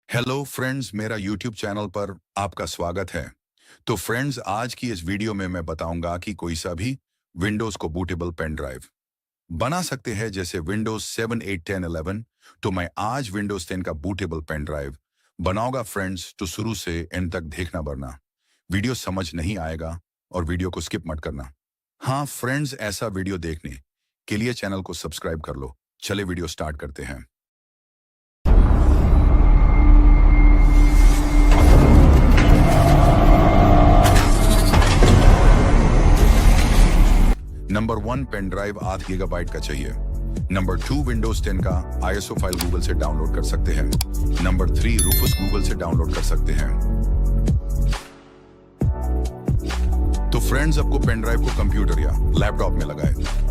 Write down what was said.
Hello friends, मेरा YouTube channel पर आपका स्वागत है। तो फ्रेंड्स, आज की इस वीडियो में मैं बताऊंगा कि कोई सा भी विंडोज को बूटेबल पेन ड्राइव बना सकते हैं, जैसे विंडोज 7, 8, 10, 11। तो मैं आज विंडोज 10 का बूटेबल पेन ड्राइव बनाऊंगा फ्रेंड्स। तो शुरू से एंड तक देखना, वरना वीडियो समझ नहीं आएगा और वीडियो को स्किप मत करना। हाँ फ्रेंड्स, ऐसा वीडियो देखने के लिए चैनल को सब्सक्राइब कर लो। चले वीडियो स्टार्ट करते हैं। नंबर 1, पेन ड्राइव 8 गीगाबाइट का चाहिए। नंबर 2, विंडोज 10 का आईएसओ फाइल गूगल से डाउनलोड कर सकते हैं। नंबर 3, रूफस गूगल से डाउनलोड कर सकते हैं। तो फ्रेंड्स, आपको पेन ड्राइव को कंप्यूटर या लैपटॉप में लगाए।